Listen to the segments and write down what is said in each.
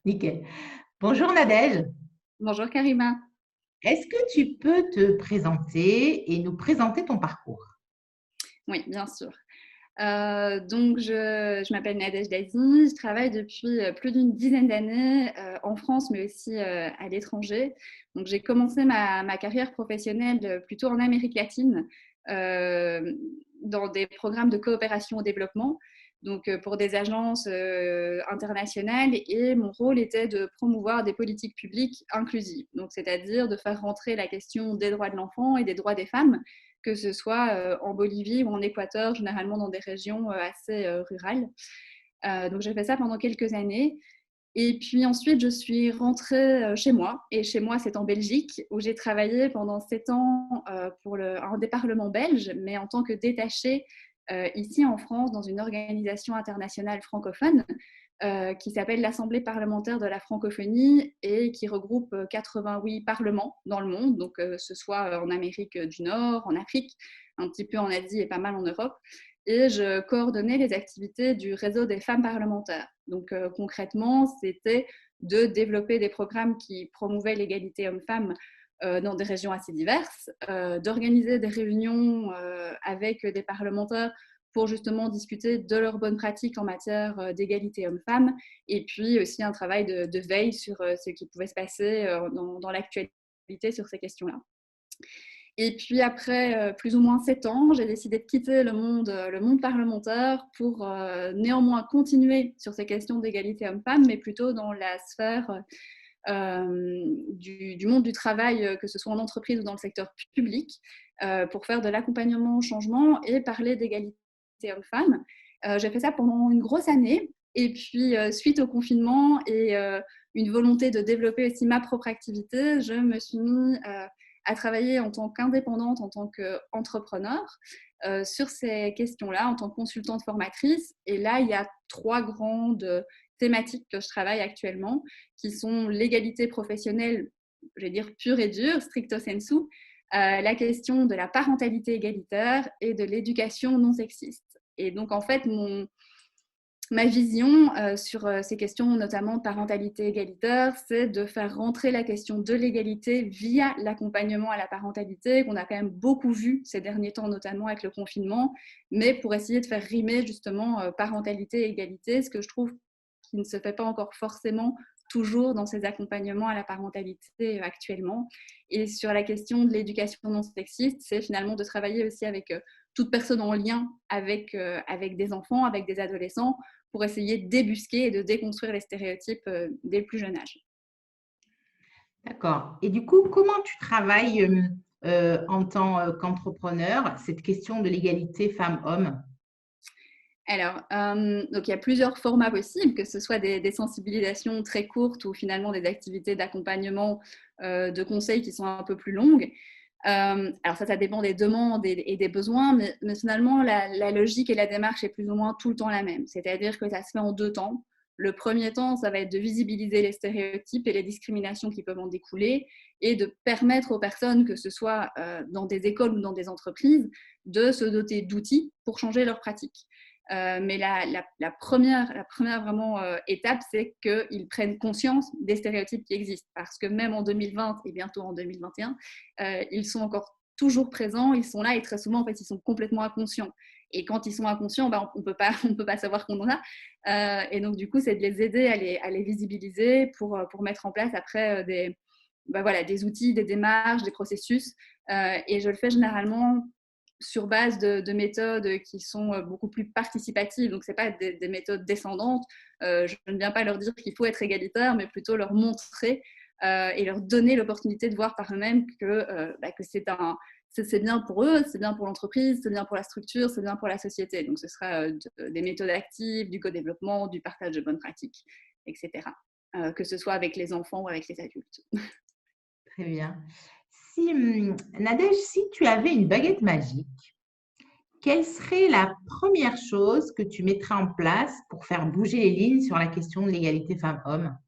Nickel. Bonjour Nadège. Bonjour Karima. Est-ce que tu peux te présenter et nous présenter ton parcours? Oui, bien sûr. Donc, je m'appelle Nadège Dazi. Je travaille depuis plus d'une dizaine d'années en France, mais aussi à l'étranger. Donc, j'ai commencé ma carrière professionnelle plutôt en Amérique latine, euh, dans des programmes de coopération au développement, donc pour des agences internationales. Et mon rôle était de promouvoir des politiques publiques inclusives, donc c'est-à-dire de faire rentrer la question des droits de l'enfant et des droits des femmes, que ce soit en Bolivie ou en Équateur, généralement dans des régions assez rurales. Donc j'ai fait ça pendant quelques années. Et puis ensuite, je suis rentrée chez moi. Et chez moi, c'est en Belgique, où j'ai travaillé pendant 7 ans pour un des parlements belges, mais en tant que détachée ici en France, dans une organisation internationale francophone qui s'appelle l'Assemblée parlementaire de la francophonie et qui regroupe 88 parlements dans le monde, donc ce soit en Amérique du Nord, en Afrique, un petit peu en Asie et pas mal en Europe. Et je coordonnais les activités du réseau des femmes parlementaires. Donc concrètement, c'était de développer des programmes qui promouvaient l'égalité hommes-femmes dans des régions assez diverses, d'organiser des réunions avec des parlementaires pour justement discuter de leurs bonnes pratiques en matière d'égalité hommes-femmes, et puis aussi un travail de veille sur ce qui pouvait se passer dans l'actualité sur ces questions-là. Et puis après plus ou moins 7 ans, j'ai décidé de quitter le monde parlementaire pour néanmoins continuer sur ces questions d'égalité hommes-femmes, mais plutôt dans la sphère du monde du travail, que ce soit en entreprise ou dans le secteur public, pour faire de l'accompagnement au changement et parler d'égalité hommes-femmes. J'ai fait ça pendant une grosse année. Et puis, suite au confinement et une volonté de développer aussi ma propre activité, je me suis mis à travailler en tant qu'indépendante, en tant qu'entrepreneur, sur ces questions-là, en tant que consultante formatrice. Et là, il y a 3 grandes thématiques que je travaille actuellement, qui sont l'égalité professionnelle, je vais dire pure et dure, stricto sensu, la question de la parentalité égalitaire et de l'éducation non sexiste. Et donc, en fait, ma vision sur ces questions, notamment de parentalité égalitaire, c'est de faire rentrer la question de l'égalité via l'accompagnement à la parentalité, qu'on a quand même beaucoup vu ces derniers temps, notamment avec le confinement, mais pour essayer de faire rimer justement parentalité et égalité, ce que je trouve qui ne se fait pas encore forcément toujours dans ces accompagnements à la parentalité actuellement. Et sur la question de l'éducation non sexiste, c'est finalement de travailler aussi avec toute personne en lien avec des enfants, avec des adolescents, pour essayer de débusquer et de déconstruire les stéréotypes dès le plus jeune âge. D'accord. Et du coup, comment tu travailles en tant qu'entrepreneur cette question de l'égalité femmes-hommes? Alors, donc il y a plusieurs formats possibles, que ce soit des sensibilisations très courtes ou finalement des activités d'accompagnement, de conseils qui sont un peu plus longues. Alors ça dépend des demandes et des besoins, mais finalement, la logique et la démarche est plus ou moins tout le temps la même. C'est-à-dire que ça se fait en 2 temps. Le premier temps, ça va être de visibiliser les stéréotypes et les discriminations qui peuvent en découler et de permettre aux personnes, que ce soit dans des écoles ou dans des entreprises, de se doter d'outils pour changer leurs pratiques. Mais la première vraiment étape, c'est qu'ils prennent conscience des stéréotypes qui existent. Parce que même en 2020 et bientôt en 2021, ils sont encore toujours présents, ils sont là et très souvent, en fait, ils sont complètement inconscients. Et quand ils sont inconscients, ben, on peut pas savoir qu'on en a. Et donc, du coup, c'est de les aider à les visibiliser pour mettre en place après des outils, des démarches, des processus. Et je le fais généralement sur base de méthodes qui sont beaucoup plus participatives. Donc, ce n'est pas des méthodes descendantes. Je ne viens pas leur dire qu'il faut être égalitaire, mais plutôt leur montrer et leur donner l'opportunité de voir par eux-mêmes que c'est bien pour eux, c'est bien pour l'entreprise, c'est bien pour la structure, c'est bien pour la société. Donc, ce sera des méthodes actives, du co-développement, du partage de bonnes pratiques, etc. Que ce soit avec les enfants ou avec les adultes. Très bien. Si, Nadège, si tu avais une baguette magique, quelle serait la première chose que tu mettrais en place pour faire bouger les lignes sur la question de l'égalité femmes-hommes?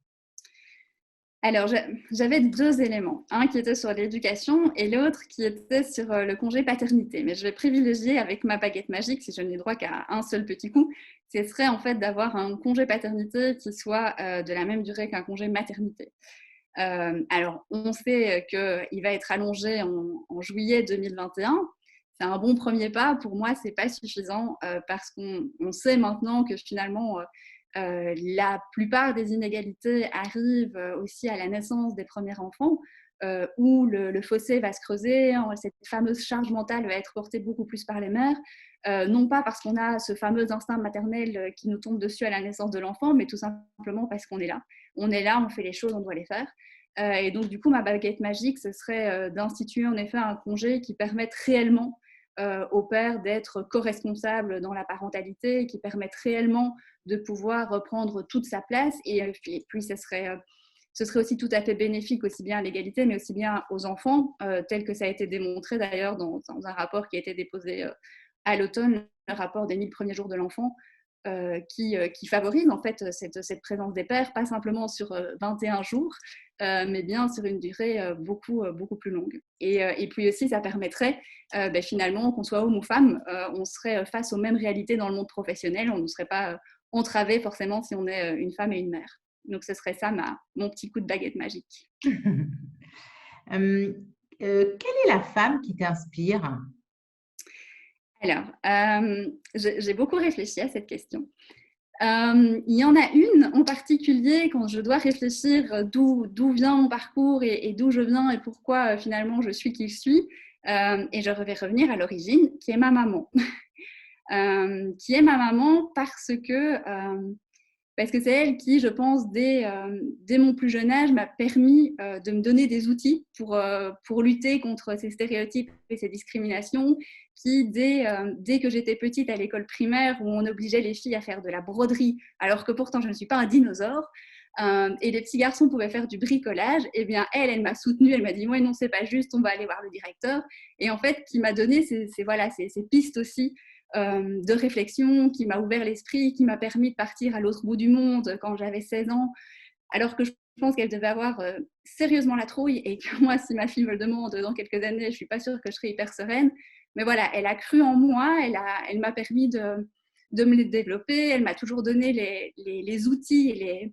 Alors, j'avais 2 éléments. Un qui était sur l'éducation et l'autre qui était sur le congé paternité. Mais je vais privilégier avec ma baguette magique, si je n'ai droit qu'à un seul petit coup, ce serait en fait d'avoir un congé paternité qui soit de la même durée qu'un congé maternité. Alors, on sait qu'il va être allongé en juillet 2021. C'est un bon premier pas. Pour moi, ce n'est pas suffisant parce qu'on sait maintenant que finalement, la plupart des inégalités arrivent aussi à la naissance des premiers enfants, où le fossé va se creuser, cette fameuse charge mentale va être portée beaucoup plus par les mères, non pas parce qu'on a ce fameux instinct maternel qui nous tombe dessus à la naissance de l'enfant, mais tout simplement parce qu'on est là. On est là, on fait les choses, on doit les faire. Et donc, du coup, ma baguette magique, ce serait d'instituer en effet un congé qui permette réellement au père d'être co-responsable dans la parentalité, qui permette réellement de pouvoir reprendre toute sa place. Et puis ce serait aussi tout à fait bénéfique, aussi bien à l'égalité, mais aussi bien aux enfants, tel que ça a été démontré d'ailleurs dans un rapport qui a été déposé à l'automne, le rapport des 1000 premiers jours de l'enfant, qui favorise en fait cette présence des pères, pas simplement sur 21 jours, mais bien sur une durée beaucoup plus longue. Et puis aussi, ça permettrait finalement, qu'on soit homme ou femme, on serait face aux mêmes réalités dans le monde professionnel, on ne serait pas entravé forcément si on est une femme et une mère. Donc ce serait ça mon petit coup de baguette magique. Quelle est la femme qui t'inspire? Alors, j'ai beaucoup réfléchi à cette question. Il y en a une en particulier quand je dois réfléchir d'où vient mon parcours et d'où je viens et pourquoi finalement je suis qui je suis. Et je vais revenir à l'origine, qui est ma maman. Qui est ma maman parce que c'est elle qui, je pense, dès mon plus jeune âge, m'a permis de me donner des outils pour lutter contre ces stéréotypes et ces discriminations, qui, dès que j'étais petite à l'école primaire, où on obligeait les filles à faire de la broderie, alors que pourtant je ne suis pas un dinosaure, et les petits garçons pouvaient faire du bricolage, eh bien elle m'a soutenue, elle m'a dit « Ouais, non, c'est pas juste, on va aller voir le directeur ». Et en fait, qui m'a donné ces pistes aussi de réflexion, qui m'a ouvert l'esprit, qui m'a permis de partir à l'autre bout du monde quand j'avais 16 ans, alors que je pense qu'elle devait avoir sérieusement la trouille et que moi, si ma fille me le demande dans quelques années, je ne suis pas sûre que je serai hyper sereine. Mais voilà, elle a cru en moi, elle m'a permis de me les développer, elle m'a toujours donné les outils et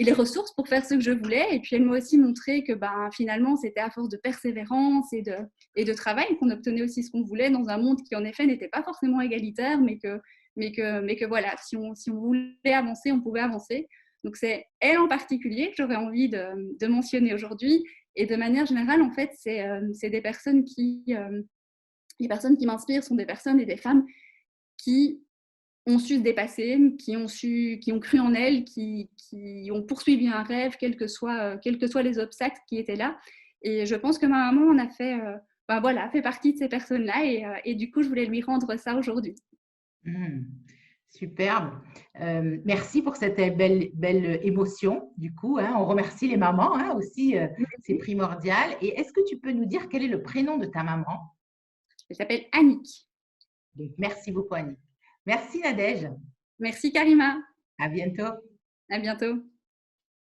les ressources pour faire ce que je voulais. Et puis, elle m'a aussi montré que finalement, c'était à force de persévérance et de travail qu'on obtenait aussi ce qu'on voulait dans un monde qui, en effet, n'était pas forcément égalitaire, mais que voilà, si on voulait avancer, on pouvait avancer. Donc, c'est elle en particulier que j'aurais envie de mentionner aujourd'hui. Et de manière générale, en fait, c'est des personnes les personnes qui m'inspirent sont des personnes et des femmes qui ont su se dépasser, qui ont cru en elles, qui ont poursuivi un rêve, quels que soient les obstacles qui étaient là. Et je pense que ma maman en a fait partie de ces personnes-là. Et du coup, je voulais lui rendre ça aujourd'hui. Superbe. Merci pour cette belle émotion, du coup. On remercie les mamans aussi, c'est primordial. Et est-ce que tu peux nous dire quel est le prénom de ta maman? Elle s'appelle Annick. Merci beaucoup, Annick. Merci, Nadège. Merci, Karima. À bientôt. À bientôt.